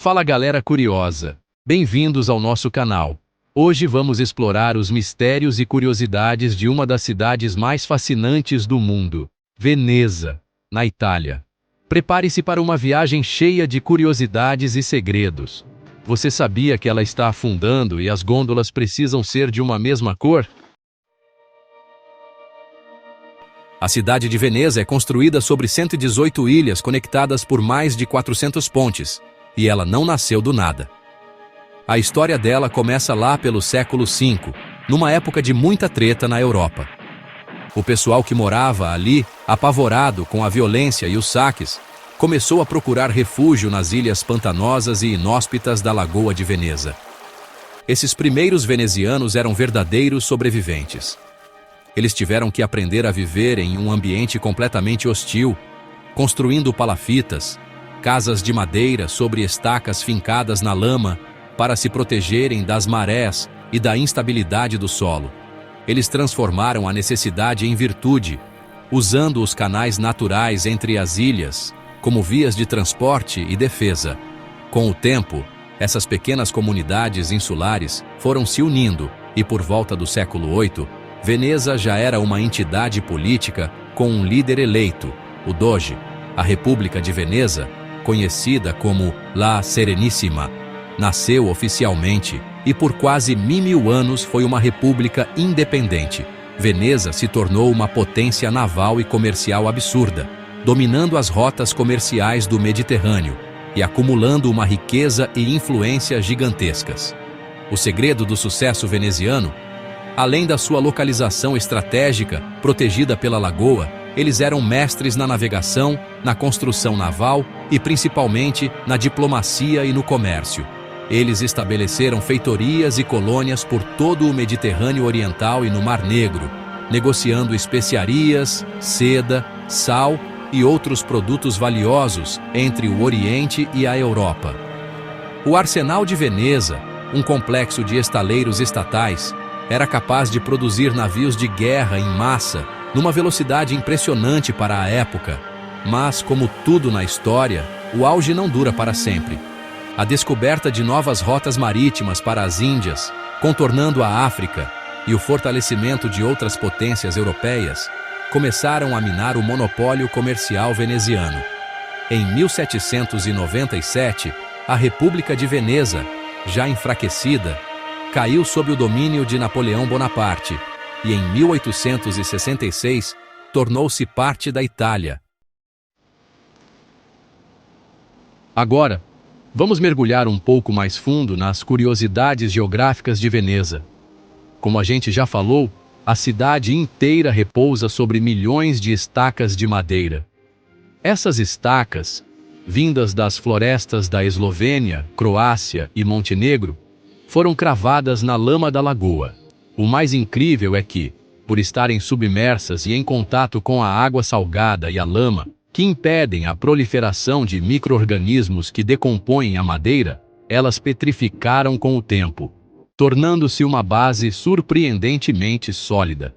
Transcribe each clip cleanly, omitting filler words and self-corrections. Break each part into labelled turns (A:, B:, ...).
A: Fala galera curiosa! Bem-vindos ao nosso canal. Hoje vamos explorar os mistérios e curiosidades de uma das cidades mais fascinantes do mundo, Veneza, na Itália. Prepare-se para uma viagem cheia de curiosidades e segredos. Você sabia que ela está afundando e as gôndolas precisam ser de uma mesma cor? A cidade de Veneza é construída sobre 118 ilhas conectadas por mais de 400 pontes. E ela não nasceu do nada. A história dela começa lá pelo século V, numa época de muita treta na Europa. O pessoal que morava ali, apavorado com a violência e os saques, começou a procurar refúgio nas ilhas pantanosas e inóspitas da Lagoa de Veneza. Esses primeiros venezianos eram verdadeiros sobreviventes. Eles tiveram que aprender a viver em um ambiente completamente hostil, construindo palafitas, casas de madeira sobre estacas fincadas na lama para se protegerem das marés e da instabilidade do solo. Eles transformaram a necessidade em virtude, usando os canais naturais entre as ilhas como vias de transporte e defesa. Com o tempo, essas pequenas comunidades insulares foram se unindo e por volta do século VIII, Veneza já era uma entidade política com um líder eleito, o Doge. A República de Veneza, conhecida como La Serenissima, nasceu oficialmente e por quase 1000 anos foi uma república independente. Veneza se tornou uma potência naval e comercial absurda, dominando as rotas comerciais do Mediterrâneo e acumulando uma riqueza e influência gigantescas. O segredo do sucesso veneziano, além da sua localização estratégica, protegida pela lagoa, eles eram mestres na navegação, na construção naval e principalmente na diplomacia e no comércio. Eles estabeleceram feitorias e colônias por todo o Mediterrâneo Oriental e no Mar Negro, negociando especiarias, seda, sal e outros produtos valiosos entre o Oriente e a Europa. O Arsenal de Veneza, um complexo de estaleiros estatais, era capaz de produzir navios de guerra em massa numa velocidade impressionante para a época. Mas, como tudo na história, o auge não dura para sempre. A descoberta de novas rotas marítimas para as Índias, contornando a África, e o fortalecimento de outras potências europeias começaram a minar o monopólio comercial veneziano. Em 1797, a República de Veneza, já enfraquecida, caiu sob o domínio de Napoleão Bonaparte e em 1866 tornou-se parte da Itália. Agora, vamos mergulhar um pouco mais fundo nas curiosidades geográficas de Veneza. Como a gente já falou, a cidade inteira repousa sobre milhões de estacas de madeira. Essas estacas, vindas das florestas da Eslovênia, Croácia e Montenegro, foram cravadas na lama da lagoa. O mais incrível é que, por estarem submersas e em contato com a água salgada e a lama, que impedem a proliferação de micro-organismos que decompõem a madeira, elas petrificaram com o tempo, tornando-se uma base surpreendentemente sólida.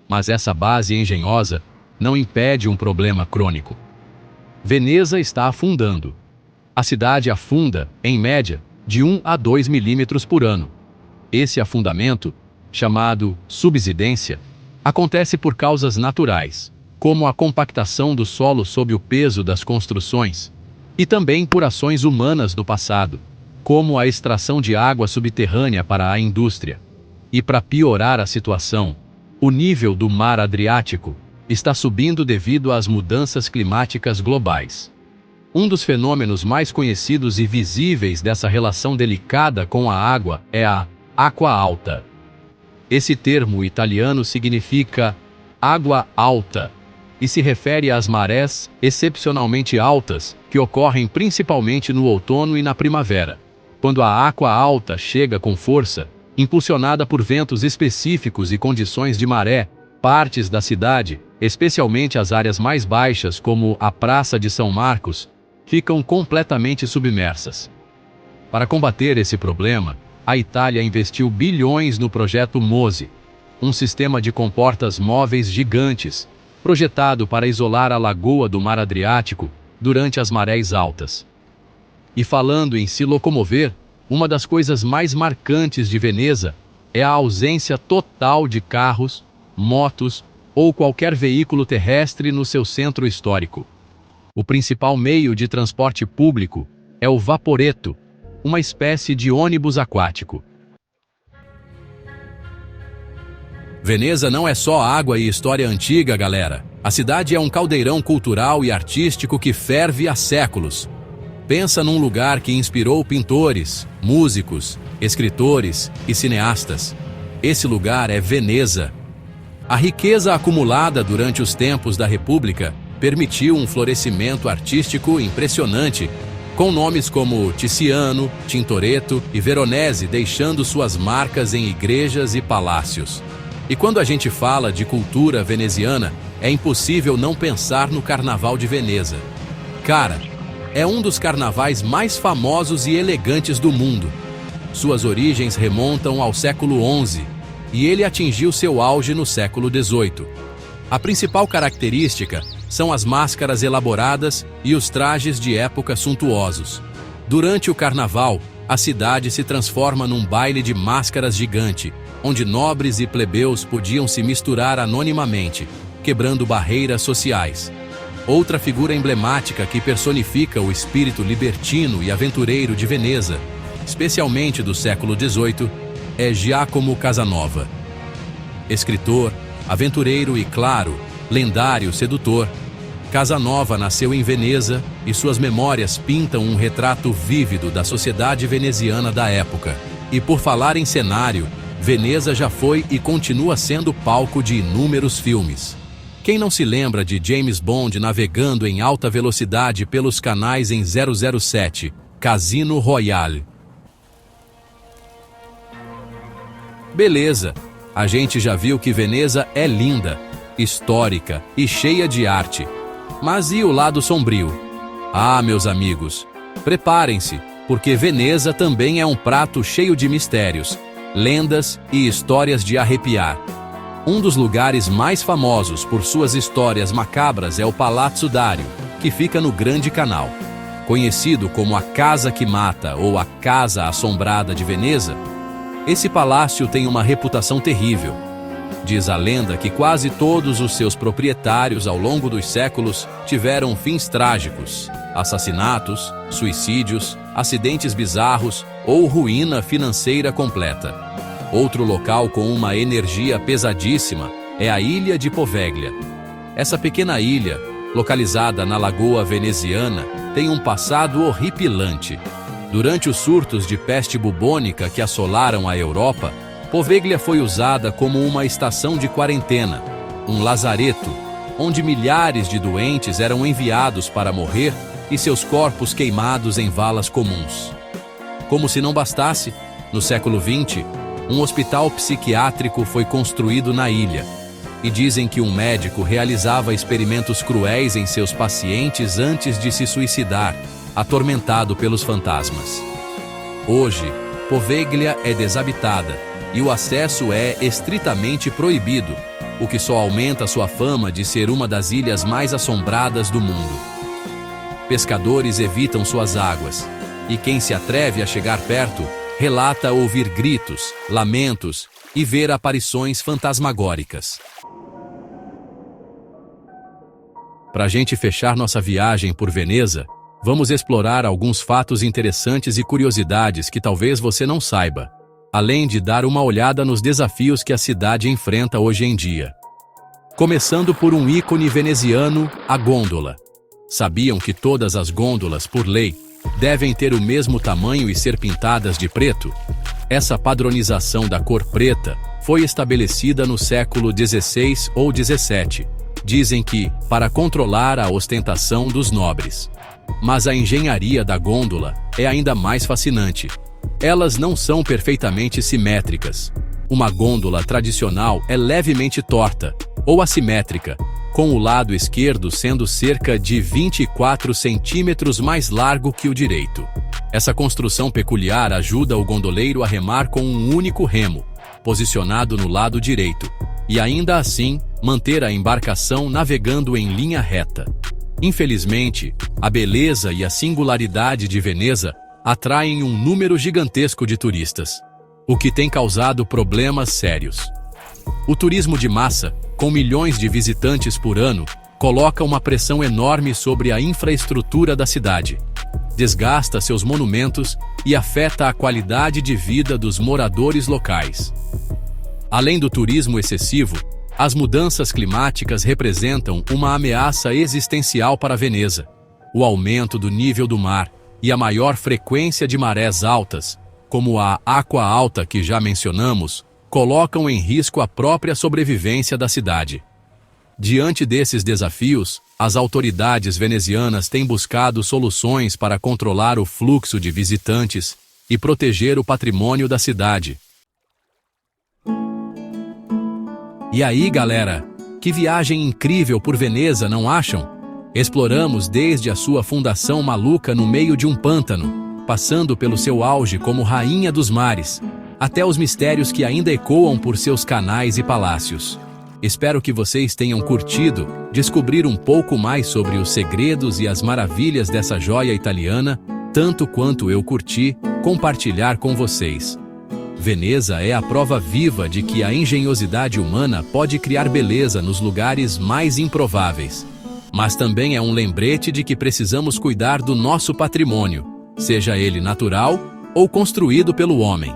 A: Mas essa base engenhosa não impede um problema crônico. Veneza está afundando. A cidade afunda, em média, de 1 a 2 milímetros por ano. Esse afundamento, chamado subsidência, acontece por causas naturais, como a compactação do solo sob o peso das construções, e também por ações humanas do passado, como a extração de água subterrânea para a indústria. E para piorar a situação, o nível do mar Adriático está subindo devido às mudanças climáticas globais. Um dos fenômenos mais conhecidos e visíveis dessa relação delicada com a água é a água alta. Esse termo italiano significa água alta e se refere às marés excepcionalmente altas que ocorrem principalmente no outono e na primavera, quando a água alta chega com força, impulsionada por ventos específicos e condições de maré. Partes da cidade, especialmente as áreas mais baixas como a Praça de São Marcos, ficam completamente submersas. Para combater esse problema, a Itália investiu bilhões no projeto MOSE, um sistema de comportas móveis gigantes, projetado para isolar a lagoa do Mar Adriático durante as marés altas. E falando em se locomover, uma das coisas mais marcantes de Veneza é a ausência total de carros, motos ou qualquer veículo terrestre no seu centro histórico. O principal meio de transporte público é o vaporetto, uma espécie de ônibus aquático. Veneza não é só água e história antiga, galera. A cidade é um caldeirão cultural e artístico que ferve há séculos. Pensa num lugar que inspirou pintores, músicos, escritores e cineastas. Esse lugar é Veneza. A riqueza acumulada durante os tempos da República permitiu um florescimento artístico impressionante, com nomes como Tiziano, Tintoretto e Veronese deixando suas marcas em igrejas e palácios. E quando a gente fala de cultura veneziana, é impossível não pensar no Carnaval de Veneza. Cara, é um dos carnavais mais famosos e elegantes do mundo. Suas origens remontam ao século XI e ele atingiu seu auge no século XVIII. A principal característica são as máscaras elaboradas e os trajes de época suntuosos. Durante o carnaval, a cidade se transforma num baile de máscaras gigante, onde nobres e plebeus podiam se misturar anonimamente, quebrando barreiras sociais. Outra figura emblemática que personifica o espírito libertino e aventureiro de Veneza, especialmente do século XVIII, é Giacomo Casanova. Escritor, aventureiro e, claro, lendário sedutor, Casanova nasceu em Veneza e suas memórias pintam um retrato vívido da sociedade veneziana da época. E por falar em cenário, Veneza já foi e continua sendo palco de inúmeros filmes. Quem não se lembra de James Bond navegando em alta velocidade pelos canais em 007, Casino Royale? Beleza, a gente já viu que Veneza é linda, histórica e cheia de arte. Mas e o lado sombrio? Ah, meus amigos, preparem-se, porque Veneza também é um prato cheio de mistérios, lendas e histórias de arrepiar. Um dos lugares mais famosos por suas histórias macabras é o Palazzo Dario, que fica no Grande Canal. Conhecido como a Casa que Mata ou a Casa Assombrada de Veneza, esse palácio tem uma reputação terrível. Diz a lenda que quase todos os seus proprietários ao longo dos séculos tiveram fins trágicos, assassinatos, suicídios, acidentes bizarros ou ruína financeira completa. Outro local com uma energia pesadíssima é a Ilha de Poveglia. Essa pequena ilha, localizada na Lagoa Veneziana, tem um passado horripilante. Durante os surtos de peste bubônica que assolaram a Europa, Poveglia foi usada como uma estação de quarentena, um lazareto, onde milhares de doentes eram enviados para morrer e seus corpos queimados em valas comuns. Como se não bastasse, no século XX, um hospital psiquiátrico foi construído na ilha, e dizem que um médico realizava experimentos cruéis em seus pacientes antes de se suicidar, atormentado pelos fantasmas. Hoje, Poveglia é desabitada e o acesso é estritamente proibido, o que só aumenta sua fama de ser uma das ilhas mais assombradas do mundo. Pescadores evitam suas águas, e quem se atreve a chegar perto relata ouvir gritos, lamentos e ver aparições fantasmagóricas. Para a gente fechar nossa viagem por Veneza, vamos explorar alguns fatos interessantes e curiosidades que talvez você não saiba, além de dar uma olhada nos desafios que a cidade enfrenta hoje em dia. Começando por um ícone veneziano, a gôndola. Sabiam que todas as gôndolas, por lei, devem ter o mesmo tamanho e ser pintadas de preto? Essa padronização da cor preta foi estabelecida no século XVI ou XVII. Dizem que, para controlar a ostentação dos nobres. Mas a engenharia da gôndola é ainda mais fascinante. Elas não são perfeitamente simétricas. Uma gôndola tradicional é levemente torta, ou assimétrica, com o lado esquerdo sendo cerca de 24 centímetros mais largo que o direito. Essa construção peculiar ajuda o gondoleiro a remar com um único remo, posicionado no lado direito, e ainda assim manter a embarcação navegando em linha reta. Infelizmente, a beleza e a singularidade de Veneza atraem um número gigantesco de turistas, o que tem causado problemas sérios. O turismo de massa, com milhões de visitantes por ano, coloca uma pressão enorme sobre a infraestrutura da cidade, desgasta seus monumentos e afeta a qualidade de vida dos moradores locais. Além do turismo excessivo, as mudanças climáticas representam uma ameaça existencial para Veneza. O aumento do nível do mar e a maior frequência de marés altas, como a água alta que já mencionamos, colocam em risco a própria sobrevivência da cidade. Diante desses desafios, as autoridades venezianas têm buscado soluções para controlar o fluxo de visitantes e proteger o patrimônio da cidade. E aí, galera, que viagem incrível por Veneza, não acham? Exploramos desde a sua fundação maluca no meio de um pântano, passando pelo seu auge como rainha dos mares, até os mistérios que ainda ecoam por seus canais e palácios. Espero que vocês tenham curtido descobrir um pouco mais sobre os segredos e as maravilhas dessa joia italiana, tanto quanto eu curti compartilhar com vocês. Veneza é a prova viva de que a engenhosidade humana pode criar beleza nos lugares mais improváveis. Mas também é um lembrete de que precisamos cuidar do nosso patrimônio, seja ele natural ou construído pelo homem.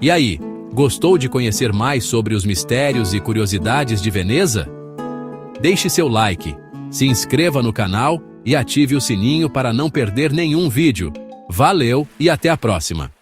A: E aí, gostou de conhecer mais sobre os mistérios e curiosidades de Veneza? Deixe seu like, se inscreva no canal e ative o sininho para não perder nenhum vídeo. Valeu e até a próxima!